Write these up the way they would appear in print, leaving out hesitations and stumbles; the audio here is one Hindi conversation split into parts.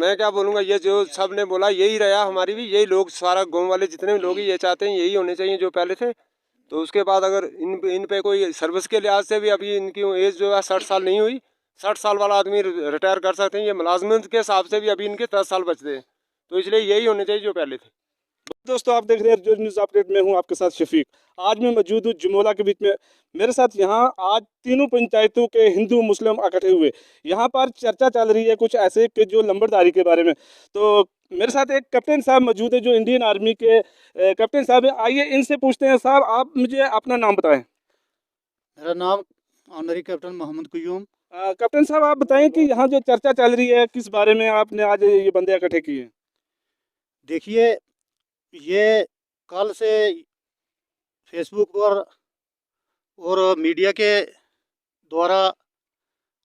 मैं क्या बोलूँगा, ये जो सब ने बोला यही रहा, हमारी भी यही लोग, सारा गाँव वाले जितने भी लोग ये चाहते हैं यही होने चाहिए जो पहले थे। तो उसके बाद अगर इन पे कोई सर्विस के लिहाज से भी अभी इनकी एज जो है 60 साल नहीं हुई, 60 साल वाला आदमी रिटायर कर सकते हैं, ये मुलाजमत के हिसाब से भी अभी इनके 10 साल बचते हैं। तो इसलिए यही होने चाहिए जो पहले थे। दोस्तों, आप देख रहे हैं जो न्यूज़ अपडेट में हूं आपके साथ शफीक। आज मैं मौजूद हूं जुमोला के बीच में। मेरे साथ यहां आज तीनों पंचायतों के हिंदू मुस्लिम इकट्ठे हुए। यहां पर चर्चा चल रही है कुछ ऐसे कि जो लंबरदारी के बारे में। तो मेरे साथ एक कैप्टन साहब मौजूद है जो इंडियन आर्मी के कैप्टन साहब है। आइए इनसे पूछते हैं। साहब, आप मुझे अपना नाम बताएं। मेरा नाम ऑनरी कैप्टन मोहम्मद कुयूम। कैप्टन साहब, आप बताएं कि यहाँ जो चर्चा चल रही है किस बारे में आपने आज ये बंदे इकट्ठे किए हैं। देखिए, ये कल से फेसबुक पर और मीडिया के द्वारा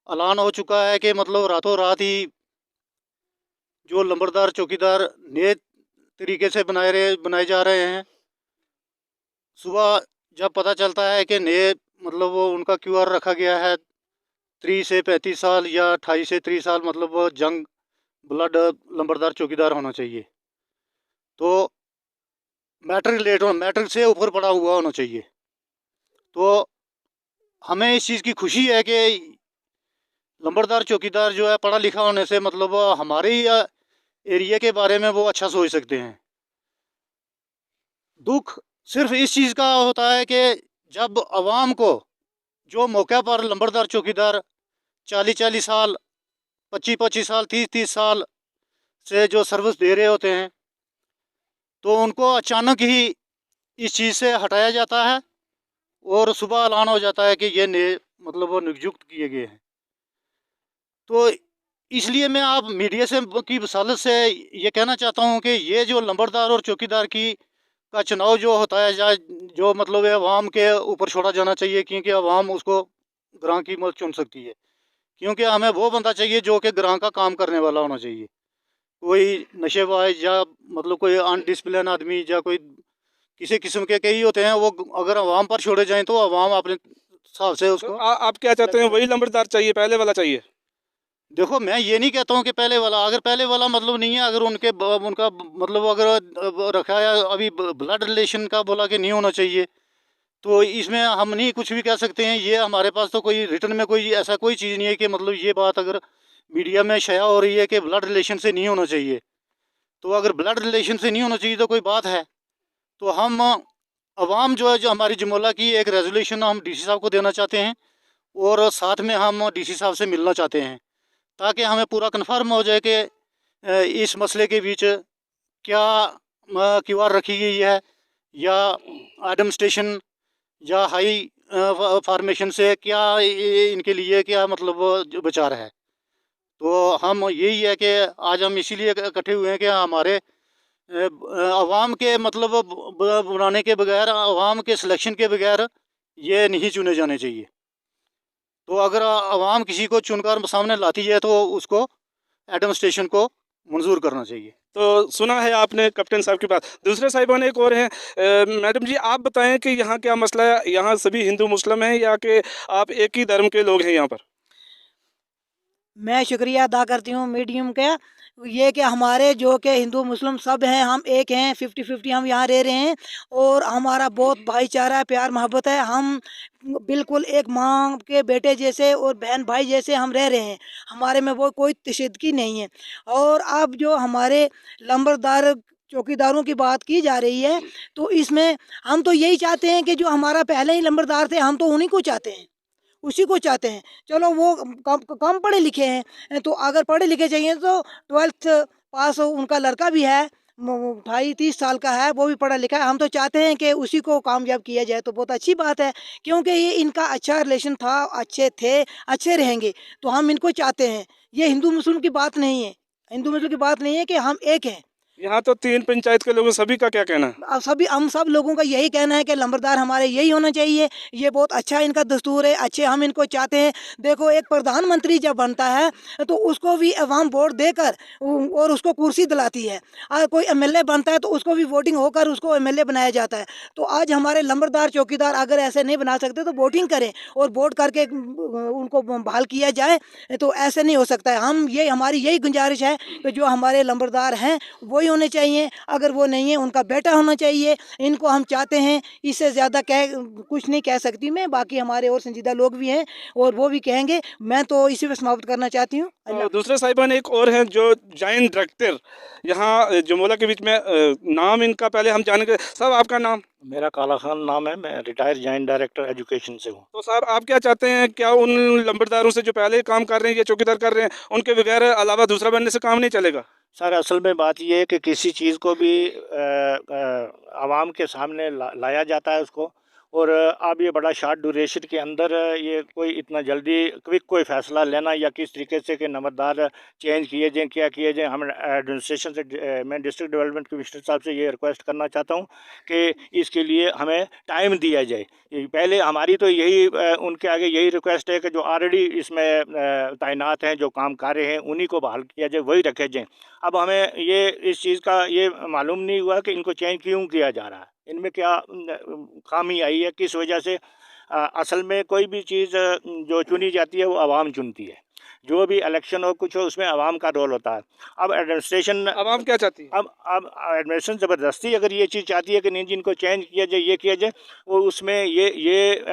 ऐलान हो चुका है कि मतलब रातों रात ही जो लंबरदार चौकीदार नए तरीके से बनाए जा रहे हैं। सुबह जब पता चलता है कि नए मतलब वो उनका क्यूआर रखा गया है 30 से 35 साल या 28 से 30 साल, मतलब वो जंग ब्लड लंबरदार चौकीदार होना चाहिए। तो मैट्रिक से ऊपर पढ़ा हुआ होना चाहिए। तो हमें इस चीज़ की खुशी है कि लंबरदार चौकीदार जो है पढ़ा लिखा होने से मतलब हमारे ही एरिया के बारे में वो अच्छा सोच सकते हैं। दुख सिर्फ इस चीज़ का होता है कि जब आवाम को जो मौके पर लंबरदार चौकीदार 40-40 साल, 25-25 साल, 30-30 साल से जो सर्विस दे रहे होते हैं, तो उनको अचानक ही इस चीज़ से हटाया जाता है और सुबह ऐलान हो जाता है कि ये नए मतलब वो नियुक्त किए गए हैं। तो इसलिए मैं आप मीडिया से की वसालत से ये कहना चाहता हूँ कि ये जो लंबरदार और चौकीदार का चुनाव जो होता है, या जो मतलब है अवाम के ऊपर छोड़ा जाना चाहिए, क्योंकि अवाम उसको ग्रां की मत चुन सकती है। क्योंकि हमें वो बंदा चाहिए जो कि ग्रां का काम करने वाला होना चाहिए। कोई नशेबाज या मतलब कोई अनडिसिप्लिन आदमी या कोई किसी किस्म के कई होते हैं, वो अगर अवाम पर छोड़े जाएं तो अवाम अपने हिसाब से उसको। तो आप क्या चाहते हैं, वही लंबरदार चाहिए, पहले वाला चाहिए? देखो, मैं ये नहीं कहता हूँ कि पहले वाला, अगर पहले वाला मतलब नहीं है, अगर उनका मतलब अगर रखा है अभी ब्लड रिलेशन का बोला कि नहीं होना चाहिए, तो इसमें हम नहीं कुछ भी कह सकते हैं। ये हमारे पास तो कोई रिटर्न में कोई ऐसा कोई चीज़ नहीं है कि मतलब ये बात अगर मीडिया में शाया हो रही है कि ब्लड रिलेशन से नहीं होना चाहिए, तो अगर ब्लड रिलेशन से नहीं होना चाहिए तो कोई बात है। तो हम अवाम जो है, जो हमारी जुमोला की एक रेजोल्यूशन हम डीसी साहब को देना चाहते हैं और साथ में हम डीसी साहब से मिलना चाहते हैं, ताकि हमें पूरा कन्फर्म हो जाए कि इस मसले के बीच क्या क्यूआर रखी गई है, या एडम स्टेशन या हाई फार्मेशन से क्या इनके लिए क्या मतलब विचार है। तो हम यही है कि आज हम इसीलिए इकट्ठे हुए हैं कि हमारे अवाम के मतलब बनाने के बगैर, अवाम के सिलेक्शन के बगैर ये नहीं चुने जाने चाहिए। तो अगर अवाम किसी को चुनकर सामने लाती है तो उसको एडम स्टेशन को मंजूर करना चाहिए। तो सुना है आपने कैप्टन साहब की बात। दूसरे साहिबान एक और हैं। मैडम जी, आप बताएं कि यहाँ क्या मसला है? यहाँ सभी हिंदू मुस्लिम हैं या कि आप एक ही धर्म के लोग हैं यहाँ पर? मैं शुक्रिया अदा करती हूँ मीडियम का, ये कि हमारे जो कि हिंदू मुस्लिम सब हैं, हम एक हैं, 50-50 हम यहाँ रह रहे हैं और हमारा बहुत भाईचारा है, प्यार मोहब्बत है। हम बिल्कुल एक माँ के बेटे जैसे और बहन भाई जैसे हम रह रहे हैं। हमारे में वो कोई तशद्दुद नहीं है। और अब जो हमारे लंबरदार चौकीदारों की बात की जा रही है, तो इसमें हम तो यही चाहते हैं कि जो हमारा पहले ही लंबरदार थे, हम तो उन्हीं को चाहते हैं, उसी को चाहते हैं। चलो वो कम पढ़े लिखे हैं, तो अगर पढ़े लिखे चाहिए तो 12th पास उनका लड़का भी है, 28-30 साल का है, वो भी पढ़ा लिखा है। हम तो चाहते हैं कि उसी को कामयाब किया जाए, तो बहुत अच्छी बात है, क्योंकि ये इनका अच्छा रिलेशन था, अच्छे थे, अच्छे रहेंगे, तो हम इनको चाहते हैं। ये हिंदू मुस्लिम की बात नहीं है, हिंदू मुस्लिम की बात नहीं है कि हम एक हैं। यहाँ तो 3 पंचायत के लोगों सभी का क्या कहना है? अब सभी हम सब लोगों का यही कहना है कि लंबरदार हमारे यही होना चाहिए। ये बहुत अच्छा इनका दस्तूर है, अच्छे हम इनको चाहते हैं। देखो एक प्रधानमंत्री जब बनता है तो उसको भी अवाम वोट देकर और उसको कुर्सी दिलाती है। और कोई एमएलए बनता है तो उसको भी वोटिंग होकर उसको एमएलए बनाया जाता है। तो आज हमारे लंबरदार चौकीदार अगर ऐसे नहीं बना सकते तो वोटिंग करें और वोट करके उनको बहाल किया जाए। तो ऐसे नहीं हो सकता है। हम ये हमारी यही गुजारिश है कि जो हमारे लंबरदार हैं वही होने चाहिए, अगर वो नहीं है उनका बेटा होना चाहिए। इनको हम चाहते हैं, इससे ज़्यादा कुछ नहीं कह सकती मैं। बाकी हमारे और संजीदा लोग भी हैं और वो भी कहेंगे। मैं तो इसी पे समाप्त करना चाहती हूँ। तो दूसरे साहिबान एक और हैं जो जॉइंट डायरेक्टर यहाँ जुमोला के बीच में, नाम इनका पहले हम जानेंगे। साहब आपका नाम? मेरा काला खान नाम है, मैं रिटायर्ड जॉइंट डायरेक्टर एजुकेशन से हूँ। तो साहब आप क्या चाहते हैं, क्या उन लंबरदारों से जो पहले काम कर रहे हैं, ये चौकीदार कर रहे हैं, उनके बगैर अलावा दूसरा बनने से काम नहीं चलेगा? सर असल में बात ये है कि किसी चीज़ को भी आवाम के सामने लाया जाता है उसको, और अब ये बड़ा शॉर्ट ड्यूरेशन के अंदर ये कोई इतना जल्दी क्विक कोई फ़ैसला लेना या किस तरीके से कि नंबरदार चेंज किए जाएँ, क्या किए जाएँ, हम एडमिनिस्ट्रेशन से, मैं डिस्ट्रिक्ट डेवलपमेंट कमिश्नर साहब से ये रिक्वेस्ट करना चाहता हूँ कि इसके लिए हमें टाइम दिया जाए। पहले हमारी तो यही उनके आगे यही रिक्वेस्ट है कि जो ऑलरेडी इसमें तैनात हैं, जो काम कर रहे हैं, उन्हीं को बहाल किया जाए, वही रखे जाएँ। अब हमें ये इस चीज़ का ये मालूम नहीं हुआ कि इनको चेंज क्यों किया जा रहा है, इनमें क्या खामी आई है, किस वजह से। असल में कोई भी चीज़ जो चुनी जाती है वो आवाम चुनती है। जो भी इलेक्शन हो कुछ हो उसमें आवाम का रोल होता है। अब एडमिनिस्ट्रेशन, आवाम क्या चाहती है? अब एडमिनिस्ट्रेशन ज़बरदस्ती अगर ये चीज़ चाहती है कि नहीं जिनको चेंज किया जाए, ये किया जाए, वो उसमें ये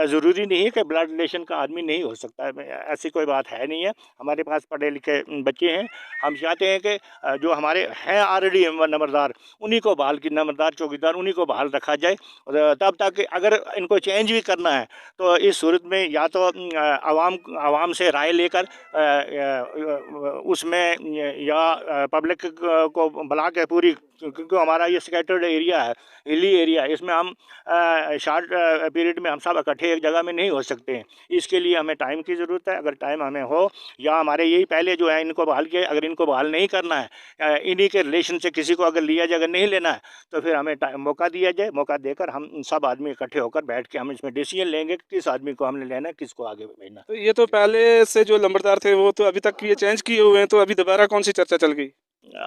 ज़रूरी नहीं है कि ब्लड रिलेशन का आदमी नहीं हो सकता है, ऐसी कोई बात है नहीं है। हमारे पास पढ़े लिखे बच्चे हैं। हम चाहते हैं कि जो हमारे हैं ऑलरेडी नंबरदार, उन्हीं को बहाल की, नंबरदार चौकीदार उन्हीं को बहाल रखा जाए। और तब तक अगर इनको चेंज भी करना है तो इस सूरत में या तो आवाम से राय लेकर उसमें या पब्लिक को बुला के पूरी, क्योंकि हमारा ये स्कैटर्ड एरिया है, हिली एरिया है, इसमें हम शॉर्ट पीरियड में हम सब इकट्ठे एक जगह में नहीं हो सकते हैं। इसके लिए हमें टाइम की ज़रूरत है। अगर टाइम हमें हो, या हमारे यही पहले जो है इनको बहाल किया, अगर इनको बहाल नहीं करना है, इन्हीं के रिलेशन से किसी को अगर लिया जाए, अगर नहीं लेना है, तो फिर हमें मौका दिया जाए। मौका देकर हम सब आदमी इकट्ठे होकर बैठ के हम इसमें डिसीजन लेंगे कि किस आदमी को हमने लेना है, किसको आगे भेजना। तो ये तो पहले से जो लंबरदार थे वो तो अभी तक ये चेंज किए हुए हैं, तो अभी दोबारा कौन सी चर्चा चल गई?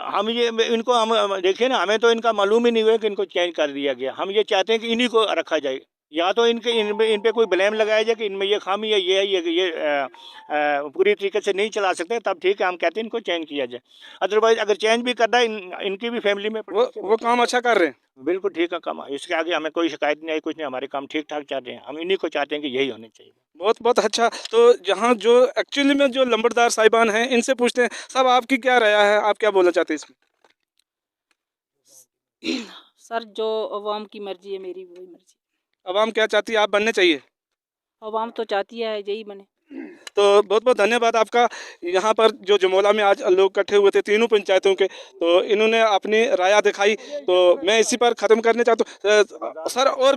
हम ये इनको हम देखिए ना, हमें तो इनका मालूम ही नहीं हुआ कि इनको चेंज कर दिया गया। हम ये चाहते हैं कि इन्हीं को रखा जाए, या तो इन पे कोई ब्लेम लगाया जाए कि इनमें ये खामी है, ये पूरी तरीके से नहीं चला सकते, तब ठीक है, हम कहते हैं इनको चेंज किया जाए। अदरवाइज अगर चेंज भी करना है, इनकी भी फैमिली में वो काम अच्छा कर रहे हैं, बिल्कुल ठीक है काम। इसके आगे हमें कोई शिकायत नहीं आई, कुछ नहीं, हमारे काम ठीक ठाक चल रहे हैं। हम इन्हीं को चाहते हैं कि यही होने चाहिए। बहुत बहुत अच्छा। तो जहाँ जो एक्चुअली में जो लंबरदार साहिबान हैं, इनसे पूछते हैं। साहब आपकी क्या राय है, आप क्या बोलना चाहते हैं इसमें? सर जो अवाम की मर्जी है, मेरी वही मर्जी। आवाम क्या चाहती है, आप बनने चाहिए? अवाम तो चाहती है यही बने। तो बहुत बहुत धन्यवाद आपका। यहाँ पर जो जुमोला में आज लोग इकट्ठे हुए थे तीनों पंचायतों के, तो इन्होंने अपनी राय दिखाई, तो मैं इसी पर ख़त्म करने चाहता हूँ। सर और